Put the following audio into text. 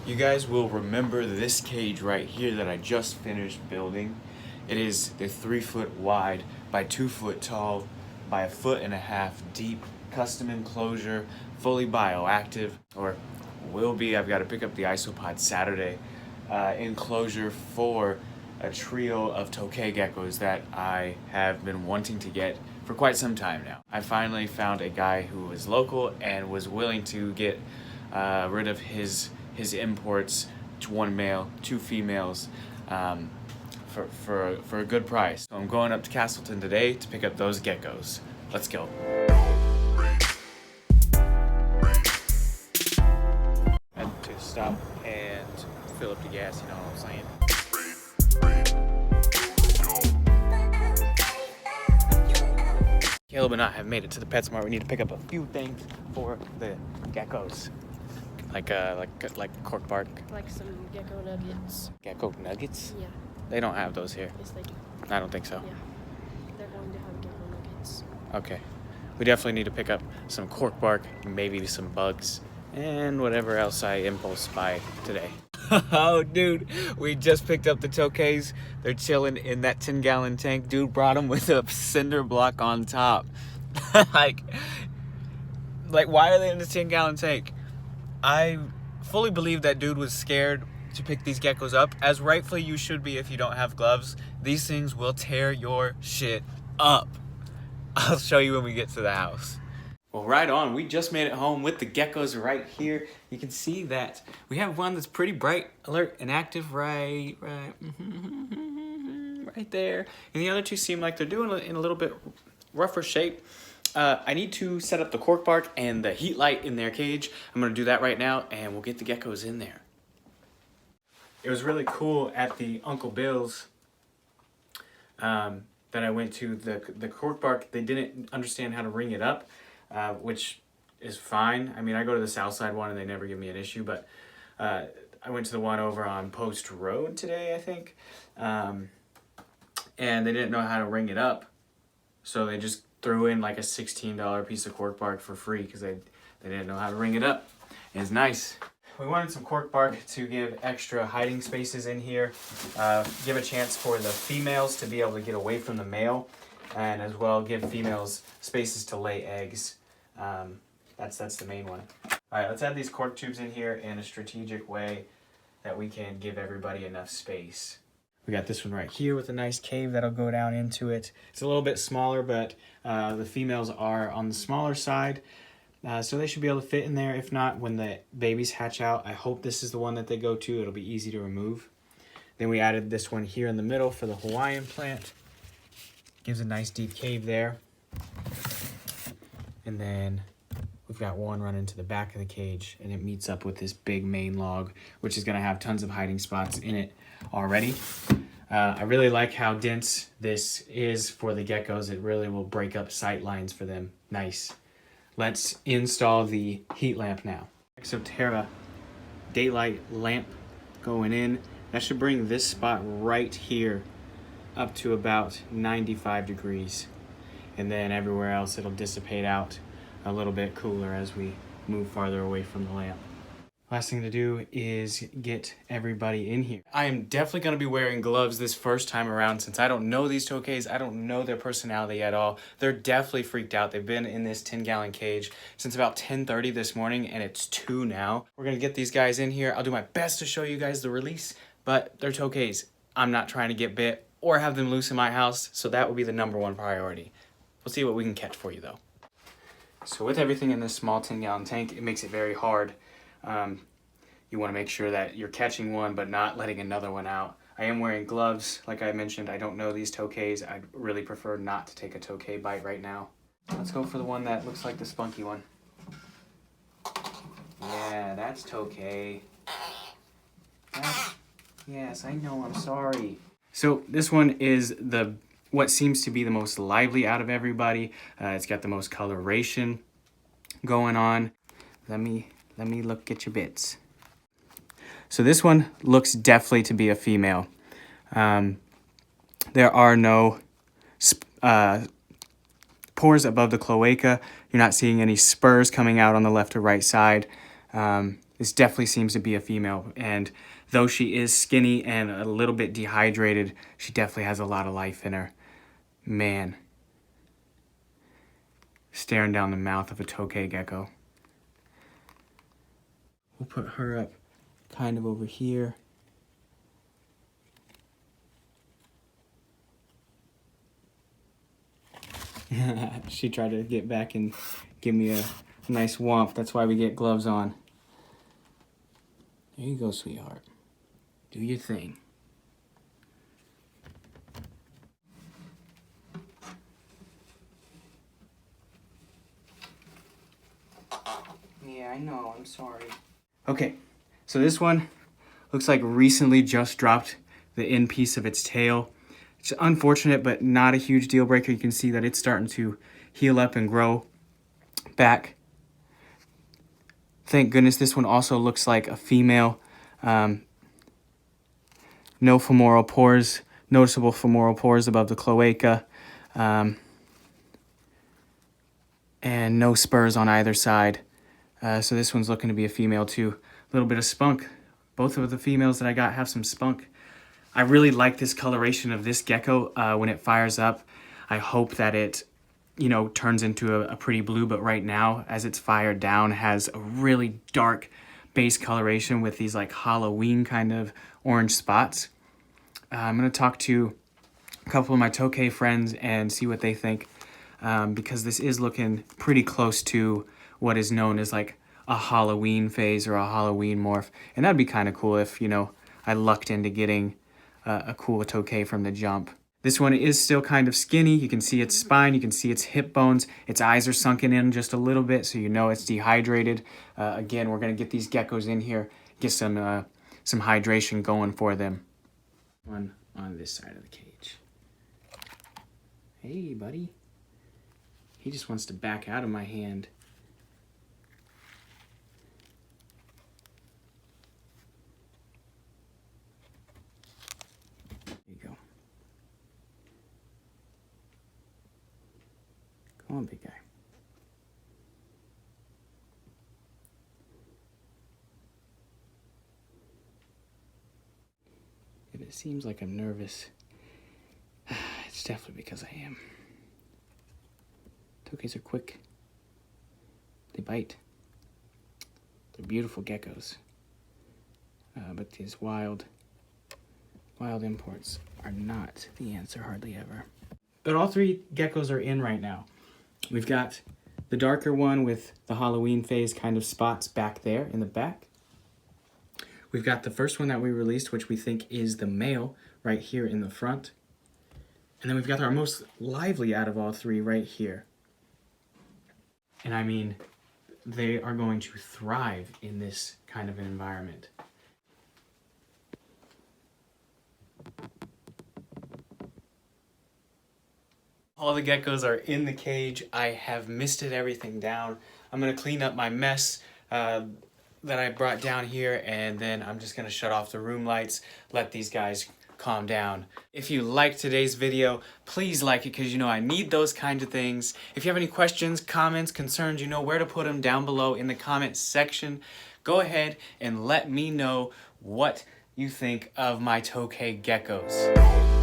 You guys will remember this cage right here that I just finished building. It is the 3 foot wide by 2 foot tall by 1.5 foot deep custom enclosure, fully bioactive, or will be. I've got to pick up the isopod Saturday. Enclosure for a trio of tokay geckos that I have been wanting to get for quite some time now. I finally found a guy who was local and was willing to get rid of his imports, 1 male, 2 females, for a good price. So I'm going up to Castleton today to pick up those geckos. Let's go. I had to stop and fill up the gas, you know what I'm saying? Caleb and I have made it to the PetSmart. We need to pick up a few things for the geckos. Like cork bark. Like some gecko nuggets. Gecko nuggets? Yeah. They don't have those here. Yes, they do. I don't think so. Yeah. They're going to have gecko nuggets. Okay. We definitely need to pick up some cork bark, maybe some bugs, and whatever else I impulse buy today. Oh, dude, we just picked up the tokays. They're chilling in that 10-gallon tank. Dude brought them with a cinder block on top. like, why are they in the 10-gallon tank? I fully believe that dude was scared to pick these geckos up, as rightfully you should be if you don't have gloves. These things will tear your shit up. I'll show you when we get to the house. Well, right on. We just made it home with the geckos right here. You can see that we have one that's pretty bright, alert, and active right there. And the other two seem like they're doing it in a little bit rougher shape. I need to set up the cork bark and the heat light in their cage. I'm going to do that right now, and we'll get the geckos in there. It was really cool at the Uncle Bill's that I went to. The cork bark, they didn't understand how to ring it up. Which is fine. I mean, I go to the Southside one and they never give me an issue, but I went to the one over on Post Road today, I think, and they didn't know how to ring it up, so they just threw in like a $16 piece of cork bark for free because they didn't know how to ring it up. It's nice. We wanted some cork bark to give extra hiding spaces in here, give a chance for the females to be able to get away from the male, and as well give females spaces to lay eggs. That's the main one. All right, let's add these cork tubes in here in a strategic way that we can give everybody enough space. We got this one right here with a nice cave that'll go down into it. It's a little bit smaller, but the females are on the smaller side, so they should be able to fit in there. If not, when the babies hatch out, I hope this is the one that they go to. It'll be easy to remove. Then we added this one here in the middle for the Hawaiian plant. Gives a nice deep cave there. And then we've got one running to the back of the cage, and it meets up with this big main log, which is going to have tons of hiding spots in it already. I really like how dense this is for the geckos. It really will break up sight lines for them. Nice. Let's install the heat lamp now. Exoterra daylight lamp going in. That should bring this spot right here up to about 95 degrees. And then everywhere else it'll dissipate out a little bit cooler as we move farther away from the lamp. Last thing to do is get everybody in here. I am definitely going to be wearing gloves this first time around since I don't know these tokays. I don't know their personality at all. They're definitely freaked out. They've been in this 10-gallon cage since about 10:30 this morning, and it's 2 now. We're going to get these guys in here. I'll do my best to show you guys the release, but they're tokays. I'm not trying to get bit or have them loose in my house, so that would be the #1 priority. We'll see what we can catch for you though. So with everything in this small 10-gallon tank, it makes it very hard. You want to make sure that you're catching one but not letting another one out. I am wearing gloves. Like I mentioned, I don't know these tokays. I'd really prefer not to take a tokay bite right now. Let's go for the one that looks like the spunky one. Yeah, that's tokay. Yes, I know, I'm sorry. So this one is what seems to be the most lively out of everybody. It's got the most coloration going on. Let me look at your bits. So this one looks definitely to be a female. There are no pores above the cloaca. You're not seeing any spurs coming out on the left or right side. This definitely seems to be a female, and though she is skinny and a little bit dehydrated, she definitely has a lot of life in her. Man. Staring down the mouth of a tokay gecko. We'll put her up kind of over here. She tried to get back and give me a nice womp. That's why we get gloves on. There you go, sweetheart. Do your thing. Yeah, I know. I'm sorry. Okay, so this one looks like recently just dropped the end piece of its tail. It's unfortunate, but not a huge deal breaker. You can see that it's starting to heal up and grow back. Thank goodness this one also looks like a female. No femoral pores, noticeable femoral pores above the cloaca. And no spurs on either side. So this one's looking to be a female too. A little bit of spunk. Both of the females that I got have some spunk. I really like this coloration of this gecko when it fires up. I hope that it, you know, turns into a pretty blue, but right now, as it's fired down, has a really dark base coloration with these like Halloween kind of orange spots. I'm gonna talk to a couple of my tokay friends and see what they think, because this is looking pretty close to what is known as like a Halloween phase or a Halloween morph. And that'd be kind of cool if, you know, I lucked into getting a cool tokay from the jump. This one is still kind of skinny. You can see its spine, you can see its hip bones. Its eyes are sunken in just a little bit, so you know it's dehydrated. Again, we're gonna get these geckos in here, get some hydration going for them. One on this side of the cage. Hey, buddy. He just wants to back out of my hand. Come on, big guy. If it seems like I'm nervous, it's definitely because I am. Tokays are quick. They bite. They're beautiful geckos. But these wild imports are not the answer hardly ever. But all three geckos are in right now. We've got the darker one with the Halloween phase kind of spots back there in the back. We've got the first one that we released, which we think is the male, right here in the front. And then we've got our most lively out of all three right here. And I mean, they are going to thrive in this kind of an environment. All the geckos are in the cage. I have misted everything down. I'm gonna clean up my mess that I brought down here, and then I'm just gonna shut off the room lights, let these guys calm down. If you liked today's video, please like it, because you know I need those kinds of things. If you have any questions, comments, concerns, you know where to put them down below in the comment section. Go ahead and let me know what you think of my tokay geckos.